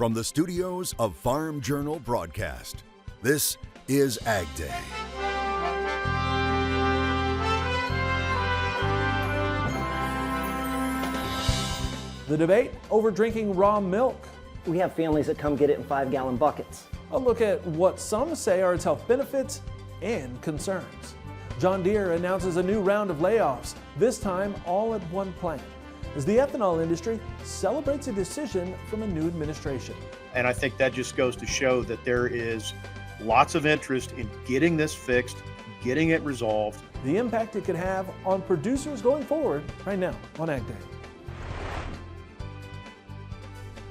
From the studios of Farm Journal Broadcast, this is AgDay. The debate over drinking raw milk. We have families that come get it in 5-gallon buckets. A look at what some say are its health benefits and concerns. John Deere announces a new round of layoffs, this time all at one plant, as the ethanol industry celebrates a decision from a new administration. And I think that just goes to show that there is lots of interest in getting this fixed, getting it resolved. The impact it could have on producers going forward right now on AgDay.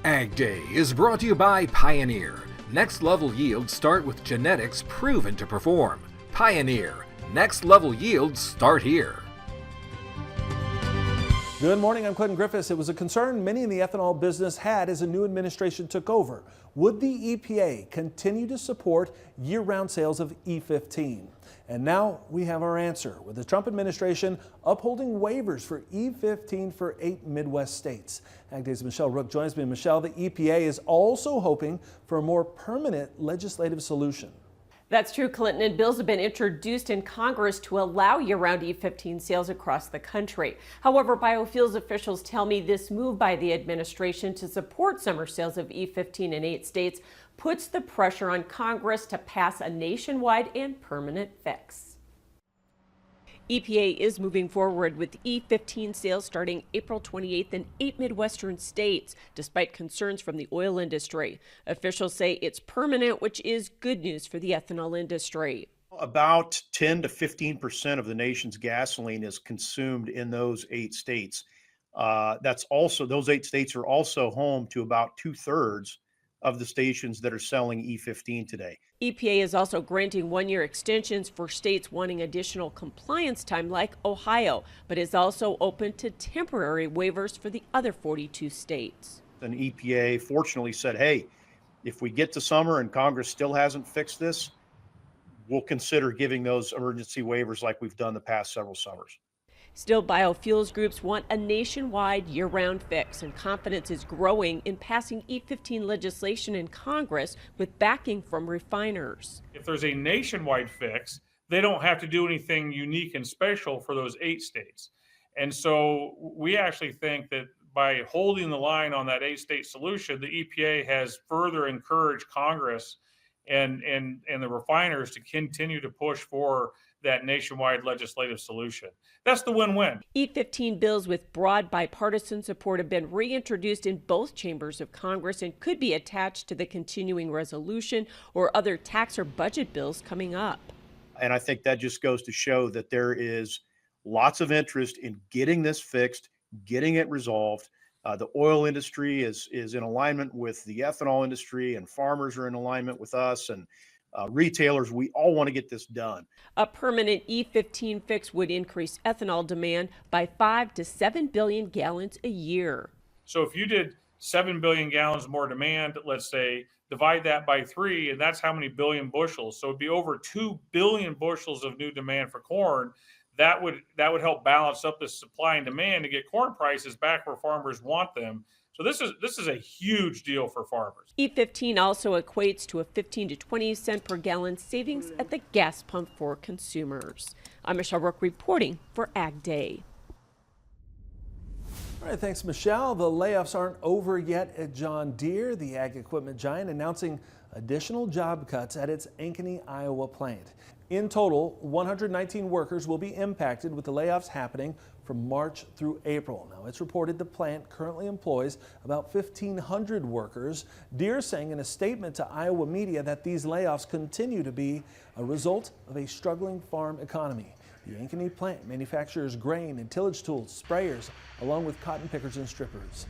AgDay is brought to you by Pioneer. Next level yields start with genetics proven to perform. Pioneer. Next level yields start here. Good morning, I'm Clinton Griffiths. It was a concern many in the ethanol business had as a new administration took over. Would the EPA continue to support year-round sales of E15? And now we have our answer, with the Trump administration upholding waivers for E15 for 8 Midwest states. AgDay's Michelle Rook joins me. Michelle, the EPA is also hoping for a more permanent legislative solution. That's true, Clinton, and bills have been introduced in Congress to allow year-round E15 sales across the country. However, biofuels officials tell me this move by the administration to support summer sales of E15 in 8 states puts the pressure on Congress to pass a nationwide and permanent fix. EPA is moving forward with E15 sales starting April 28th in 8 Midwestern states, despite concerns from the oil industry. Officials say it's permanent, which is good news for the ethanol industry. About 10 to 15% of the nation's gasoline is consumed in those 8 states. Those 8 states are also home to about 2/3 of the stations that are selling E15 today. EPA is also granting 1-year extensions for states wanting additional compliance time like Ohio, but is also open to temporary waivers for the other 42 states. And EPA fortunately said, hey, if we get to summer and Congress still hasn't fixed this, we'll consider giving those emergency waivers like we've done the past several summers. Still, biofuels groups want a nationwide year-round fix, and confidence is growing in passing E15 legislation in Congress with backing from refiners. If there's a nationwide fix, they don't have to do anything unique and special for those 8 states. And so we actually think that by holding the line on that 8-state solution, the EPA has further encouraged Congress and the refiners to continue to push for that nationwide legislative solution. That's the win-win. E15 bills with broad bipartisan support have been reintroduced in both chambers of Congress and could be attached to the continuing resolution or other tax or budget bills coming up. And I think that just goes to show that there is lots of interest in getting this fixed, getting it resolved. The oil industry is in alignment with the ethanol industry, and farmers are in alignment with us, and retailers. We all want to get this done. A permanent E15 fix would increase ethanol demand by 5 to 7 billion gallons a year. So if you did 7 billion gallons more demand, let's say, divide that by 3, and that's how many billion bushels. So it'd be over 2 billion bushels of new demand for corn. That would help balance up the supply and demand to get corn prices back where farmers want them. So this is a huge deal for farmers. E15 also equates to a 15 to 20 cent per gallon savings at the gas pump for consumers. I'm Michelle Rook reporting for AgDay. All right, thanks, Michelle. The layoffs aren't over yet at John Deere, the ag equipment giant, announcing additional job cuts at its Ankeny, Iowa plant. In total, 119 workers will be impacted, with the layoffs happening from March through April. Now, it's reported the plant currently employs about 1,500 workers. Deere saying in a statement to Iowa media that these layoffs continue to be a result of a struggling farm economy. The Ankeny plant manufactures grain and tillage tools, sprayers, along with cotton pickers and strippers.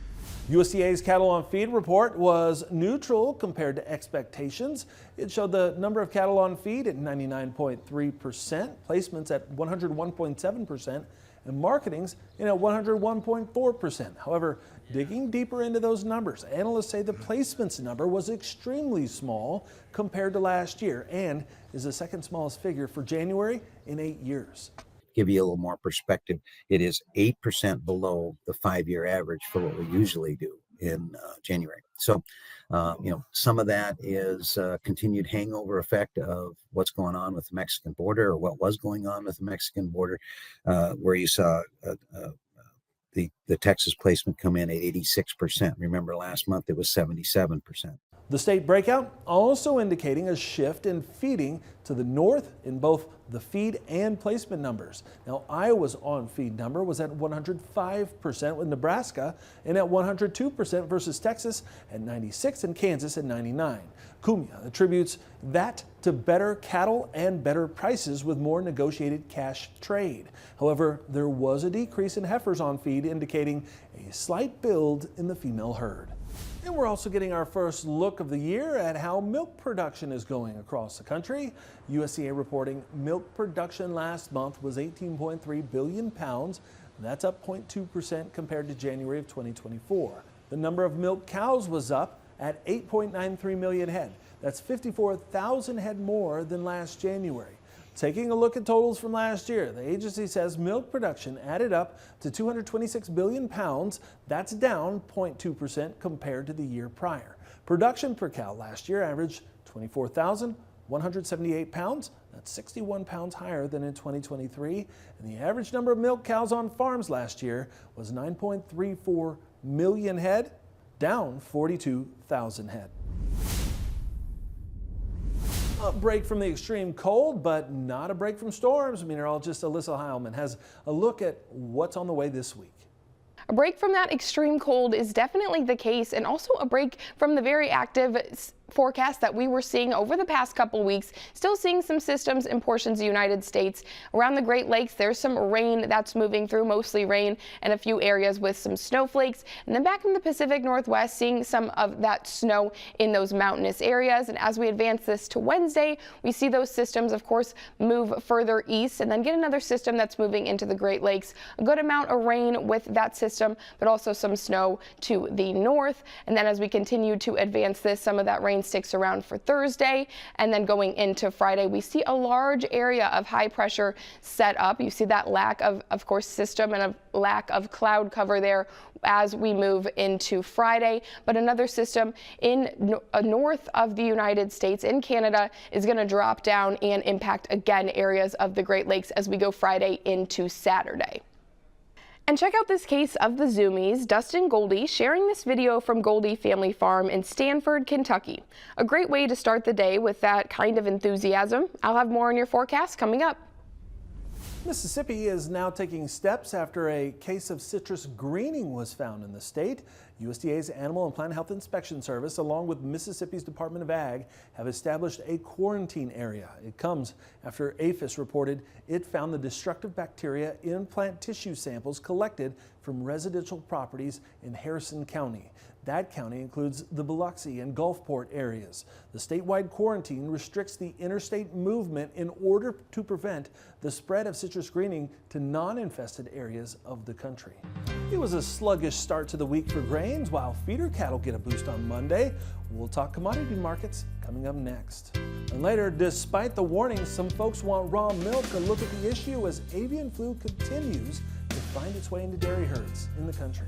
USDA's cattle on feed report was neutral compared to expectations. It showed the number of cattle on feed at 99.3%, placements at 101.7%, and marketings in at 101.4%. However, digging deeper into those numbers, analysts say the placements number was extremely small compared to last year and is the second smallest figure for January in 8 years. Give you a little more perspective, it is 8% below the 5-year average for what we usually do. in January. So, some of that is continued hangover effect of what's going on with the Mexican border, or what was going on with the Mexican border, where you saw the Texas placement come in at 86%. Remember last month it was 77%. The state breakout also indicating a shift in feeding to the north in both the feed and placement numbers. Now, Iowa's on-feed number was at 105% with Nebraska, and at 102% versus Texas, at 96%, and Kansas at 99%. Cumia attributes that to better cattle and better prices with more negotiated cash trade. However, there was a decrease in heifers on feed, indicating a slight build in the female herd. And we're also getting our first look of the year at how milk production is going across the country. USDA reporting milk production last month was 18.3 billion pounds. That's up 0.2% compared to January of 2024. The number of milk cows was up at 8.93 million head. That's 54,000 head more than last January. Taking a look at totals from last year, the agency says milk production added up to 226 billion pounds. That's down 0.2% compared to the year prior. Production per cow last year averaged 24,178 pounds. That's 61 pounds higher than in 2023. And the average number of milk cows on farms last year was 9.34 million head, down 42,000 head. A break from the extreme cold, but not a break from storms. Meteorologist Alyssa Heilman has a look at what's on the way this week. A break from that extreme cold is definitely the case, and also a break from the very active forecast that we were seeing over the past couple weeks. Still seeing some systems in portions of the United States. Around the Great Lakes, there's some rain that's moving through, mostly rain, and a few areas with some snowflakes. And then back in the Pacific Northwest, seeing some of that snow in those mountainous areas. And as we advance this to Wednesday, we see those systems, of course, move further east, and then get another system that's moving into the Great Lakes. A good amount of rain with that system, but also some snow to the north. And then as we continue to advance this, some of that rain sticks around for Thursday, and then going into Friday, we see a large area of high pressure set up. You see that lack of course, system and a lack of cloud cover there as we move into Friday. But another system in north of the United States, in Canada, is going to drop down and impact again areas of the Great Lakes as we go Friday into Saturday. And check out this case of the zoomies. Dustin Goldie sharing this video from Goldie Family Farm in Stanford, Kentucky. A great way to start the day with that kind of enthusiasm. I'll have more on your forecast coming up. Mississippi is now taking steps after a case of citrus greening was found in the state. USDA's Animal and Plant Health Inspection Service, along with Mississippi's Department of Ag, have established a quarantine area. It comes after APHIS reported it found the destructive bacteria in plant tissue samples collected from residential properties in Harrison County. That county includes the Biloxi and Gulfport areas. The statewide quarantine restricts the interstate movement in order to prevent the spread of citrus greening to non-infested areas of the country. It was a sluggish start to the week for grains, while feeder cattle get a boost on Monday. We'll talk commodity markets coming up next. And later, despite the warnings, some folks want raw milk. A look at the issue as avian flu continues to find its way into dairy herds in the country.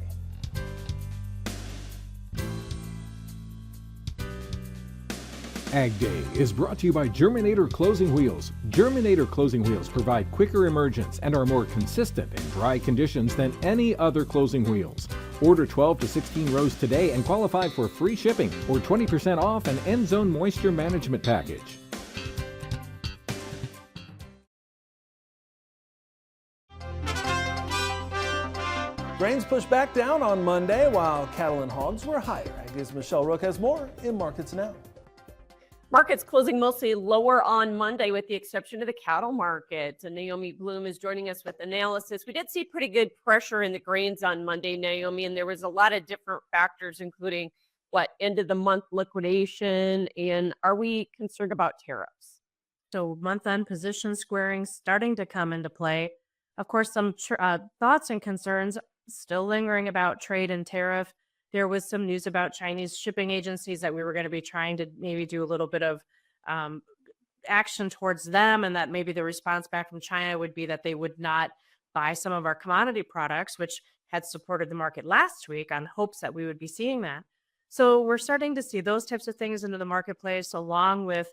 AgDay is brought to you by Germinator Closing Wheels. Germinator Closing Wheels provide quicker emergence and are more consistent in dry conditions than any other closing wheels. Order 12 to 16 rows today and qualify for free shipping or 20% off an end zone moisture management package. Grains pushed back down on Monday while cattle and hogs were higher. AgDay's Michelle Rook has more in Markets Now. Markets closing mostly lower on Monday with the exception of the cattle market. And Naomi Bloom is joining us with analysis. We did see pretty good pressure in the grains on Monday, Naomi, and there was a lot of different factors, including end of the month liquidation. And are we concerned about tariffs? So month-end position squaring starting to come into play. Of course, some thoughts and concerns still lingering about trade and tariff. There was some news about Chinese shipping agencies that we were going to be trying to maybe do a little bit of action towards them, and that maybe the response back from China would be that they would not buy some of our commodity products, which had supported the market last week on hopes that we would be seeing that. So we're starting to see those types of things into the marketplace, along with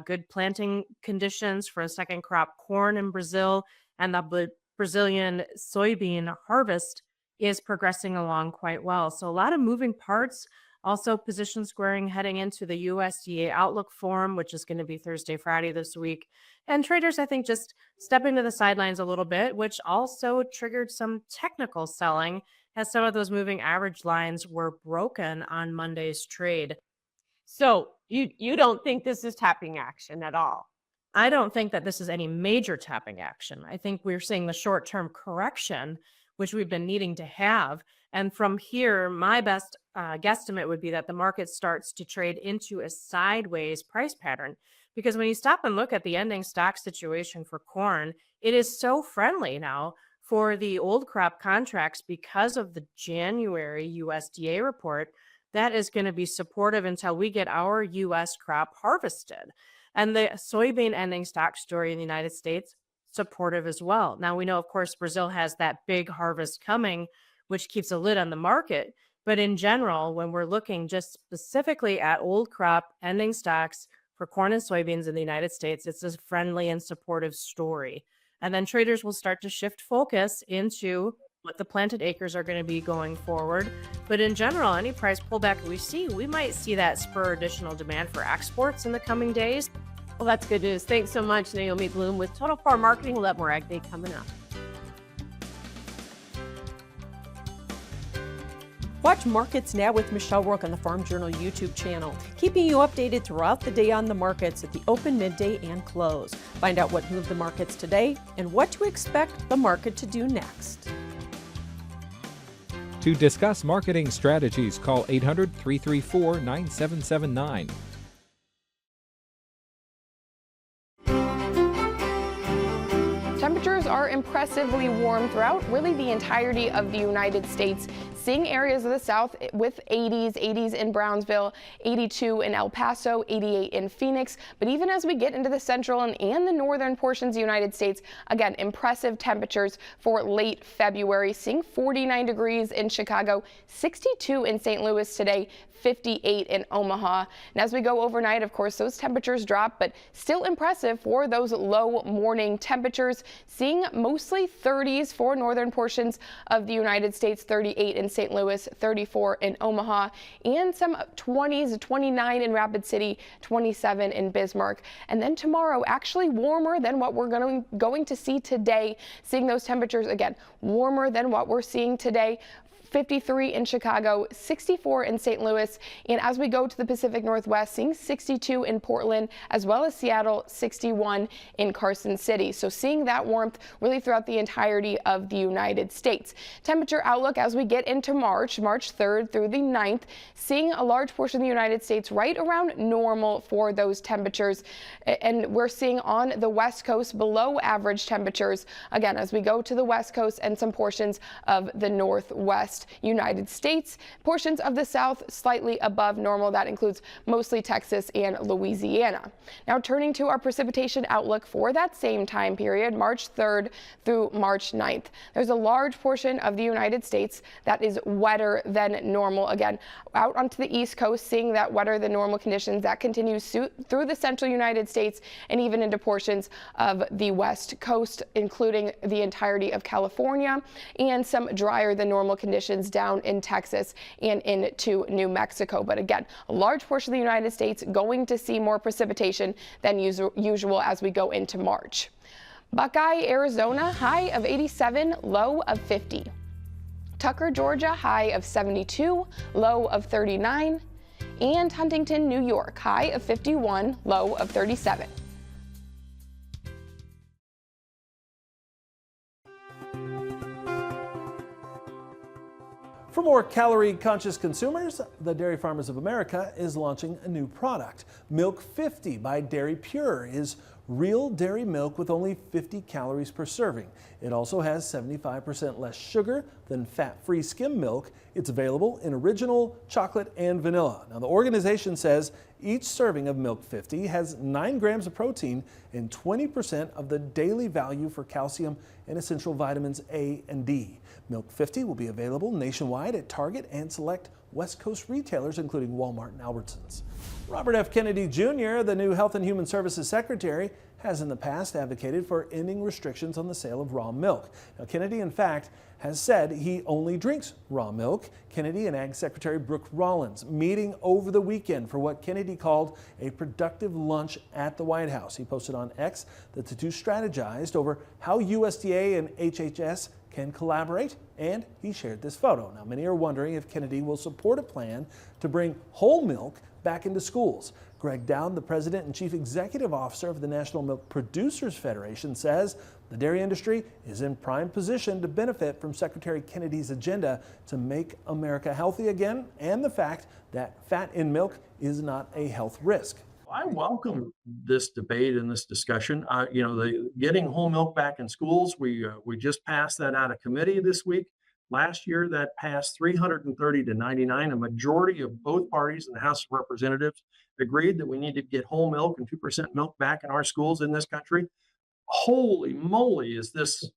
good planting conditions for a second crop corn in Brazil, and the Brazilian soybean harvest is progressing along quite well. So a lot of moving parts. Also, position squaring heading into the USDA Outlook Forum, which is going to be Thursday, Friday this week. And traders, I think, just stepping to the sidelines a little bit, which also triggered some technical selling as some of those moving average lines were broken on Monday's trade. So you don't think this is tapping action at all? I don't think that this is any major tapping action. I think we're seeing the short-term correction, which we've been needing to have. And from here, my best guesstimate would be that the market starts to trade into a sideways price pattern. Because when you stop and look at the ending stock situation for corn, it is so friendly now for the old crop contracts because of the January USDA report. That is going to be supportive until we get our U.S. crop harvested. And the soybean ending stock story in the United States, supportive as well. Now, we know, of course, Brazil has that big harvest coming, which keeps a lid on the market. But in general, when we're looking just specifically at old crop ending stocks for corn and soybeans in the United States, it's a friendly and supportive story. And then traders will start to shift focus into what the planted acres are going to be going forward. But in general, any price pullback we see, we might see that spur additional demand for exports in the coming days. Well, that's good news. Thanks so much, Naomi Bloom with Total Farm Marketing. We'll have more AgDay coming up. Watch Markets Now with Michelle Rourke on the Farm Journal YouTube channel, keeping you updated throughout the day on the markets at the open, midday, and close. Find out what moved the markets today and what to expect the market to do next. To discuss marketing strategies, call 800-334-9779. Temperatures are impressively warm throughout really the entirety of the United States. Seeing areas of the south with 80s in Brownsville, 82 in El Paso, 88 in Phoenix. But even as we get into the central and the northern portions of the United States, again, impressive temperatures for late February. Seeing 49 degrees in Chicago, 62 in St. Louis today, 58 in Omaha. And as we go overnight, of course, those temperatures drop, but still impressive for those low morning temperatures. Seeing mostly 30s for northern portions of the United States, 38 in St. Louis, 34 in Omaha, and some 20s, 29 in Rapid City, 27 in Bismarck. And then tomorrow, actually warmer than what we're going to see today. Seeing those temperatures, again, warmer than what we're seeing today. 53 in Chicago, 64 in St. Louis, and as we go to the Pacific Northwest, seeing 62 in Portland, as well as Seattle, 61 in Carson City. So seeing that warmth really throughout the entirety of the United States. Temperature outlook as we get into March 3rd through the 9th, seeing a large portion of the United States right around normal for those temperatures. And we're seeing on the West Coast below average temperatures, again, as we go to the West Coast and some portions of the Northwest United States. Portions of the South slightly above normal. That includes mostly Texas and Louisiana. Now turning to our precipitation outlook for that same time period, March 3rd through March 9th. There's a large portion of the United States that is wetter than normal. Again, out onto the East Coast, seeing that wetter than normal conditions that continues through the central United States and even into portions of the West Coast, including the entirety of California, and some drier than normal conditions down in Texas and into New Mexico. But again, a large portion of the United States going to see more precipitation than usual as we go into March. Buckeye, Arizona, high of 87, low of 50. Tucker, Georgia, high of 72, low of 39. And Huntington, New York, high of 51, low of 37. For more calorie-conscious consumers, the Dairy Farmers of America is launching a new product. Milk 50 by Dairy Pure is real dairy milk with only 50 calories per serving. It also has 75% less sugar than fat-free skim milk. It's available in original, chocolate, and vanilla. Now, the organization says each serving of Milk 50 has 9 grams of protein and 20% of the daily value for calcium and essential vitamins A and D. Milk 50 will be available nationwide at Target and select West Coast retailers, including Walmart and Albertsons. Robert F. Kennedy Jr., the new Health and Human Services Secretary, has in the past advocated for ending restrictions on the sale of raw milk. Now, Kennedy, in fact, has said he only drinks raw milk. Kennedy and Ag Secretary Brooke Rollins meeting over the weekend for what Kennedy called a productive lunch at the White House. He posted on X that the two strategized over how USDA and HHS can collaborate, and he shared this photo. Now, many are wondering if Kennedy will support a plan to bring whole milk back into schools. Greg Dowd, the president and chief executive officer of the National Milk Producers Federation, says the dairy industry is in prime position to benefit from Secretary Kennedy's agenda to make America healthy again, and the fact that fat in milk is not a health risk. I welcome this debate and this discussion. Getting whole milk back in schools, we just passed that out of committee this week. Last year, that passed 330 to 99. A majority of both parties in the House of Representatives agreed that we need to get whole milk and 2% milk back in our schools in this country. Holy moly, is this?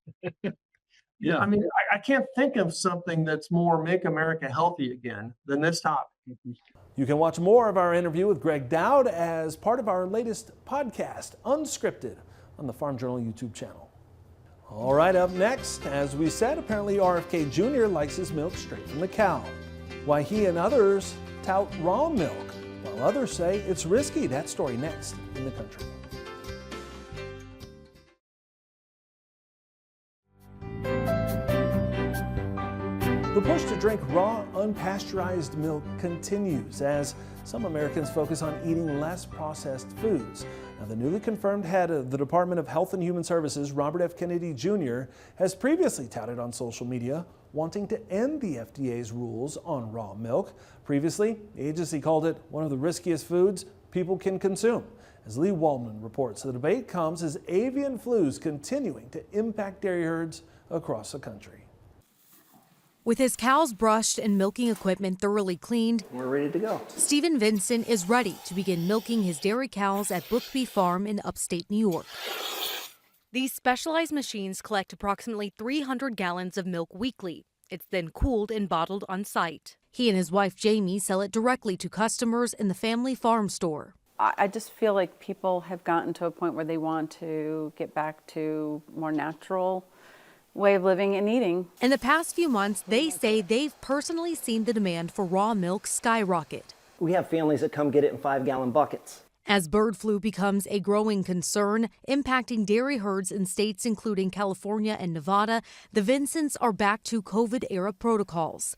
Yeah, I mean, I can't think of something that's more make America healthy again than this topic. You can watch more of our interview with Greg Dowd as part of our latest podcast, Unscripted, on the Farm Journal YouTube channel. All right, up next, as we said, apparently RFK Jr. likes his milk straight from the cow. Why he and others tout raw milk, while others say it's risky. That story next in the country. The push to drink raw, unpasteurized milk continues as some Americans focus on eating less processed foods. Now, the newly confirmed head of the Department of Health and Human Services, Robert F. Kennedy Jr., has previously touted on social media wanting to end the FDA's rules on raw milk. Previously, the agency called it one of the riskiest foods people can consume. As Lee Waldman reports, the debate comes as avian flu is continuing to impact dairy herds across the country. With his cows brushed and milking equipment thoroughly cleaned, We're ready to go. Stephen Vincent is ready to begin milking his dairy cows at Brookby Farm in upstate New York. These specialized machines collect approximately 300 gallons of milk weekly. It's then cooled and bottled on site. He and his wife Jamie sell it directly to customers in the family farm store. I just feel like people have gotten to a point where they want to get back to more natural way of living and eating. In the past few months, they say they've personally seen the demand for raw milk skyrocket. We have families that come get it in 5-gallon buckets. As bird flu becomes a growing concern, impacting dairy herds in states including California and Nevada, the Vincents are back to COVID-era protocols.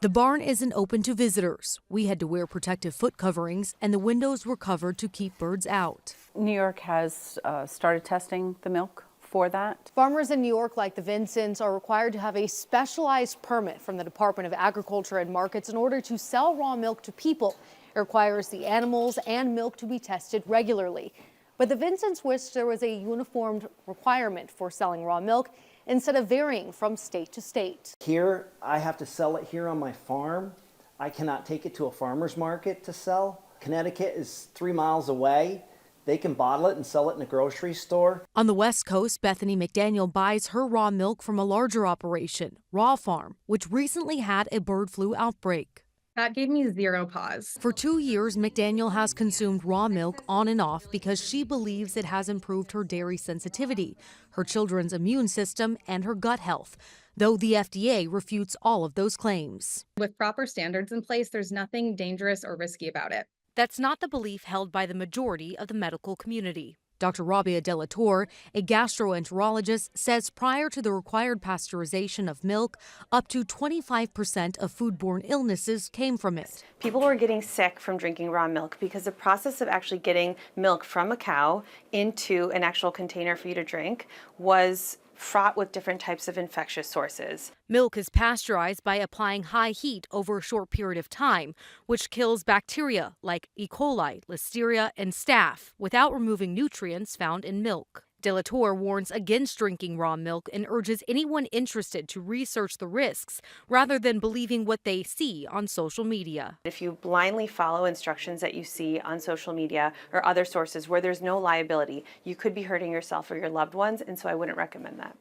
The barn isn't open to visitors. We had to wear protective foot coverings, and the windows were covered to keep birds out. New York has started testing the milk for that. Farmers in New York, like the Vincents, are required to have a specialized permit from the Department of Agriculture and Markets in order to sell raw milk to people. It requires the animals and milk to be tested regularly. But the Vincents wish there was a uniformed requirement for selling raw milk instead of varying from state to state. Here, I have to sell it here on my farm. I cannot take it to a farmer's market to sell. Connecticut is 3 miles away. They can bottle it and sell it in a grocery store. On the West Coast, Bethany McDaniel buys her raw milk from a larger operation, Raw Farm, which recently had a bird flu outbreak. That gave me zero pause. For 2 years, McDaniel has consumed raw milk on and off because she believes it has improved her dairy sensitivity, her children's immune system, and her gut health, though the FDA refutes all of those claims. With proper standards in place, there's nothing dangerous or risky about it. That's not the belief held by the majority of the medical community. Dr. Rabia Delator, a gastroenterologist, says prior to the required pasteurization of milk, up to 25% of foodborne illnesses came from it. People were getting sick from drinking raw milk because the process of actually getting milk from a cow into an actual container for you to drink was fraught with different types of infectious sources. Milk is pasteurized by applying high heat over a short period of time, which kills bacteria like E. coli, Listeria, and staph without removing nutrients found in milk. De La Tour warns against drinking raw milk and urges anyone interested to research the risks rather than believing what they see on social media. If you blindly follow instructions that you see on social media or other sources where there's no liability, you could be hurting yourself or your loved ones, and so I wouldn't recommend that.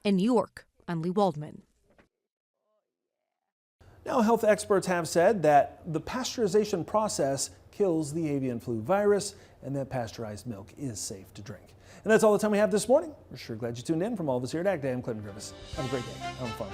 In New York, I'm Lee Waldman. Now, health experts have said that the pasteurization process kills the avian flu virus and that pasteurized milk is safe to drink. And that's all the time we have this morning. We're sure glad you tuned in. From all of us here at AgDay, I'm Clinton Griffiths. Have a great day on the farm.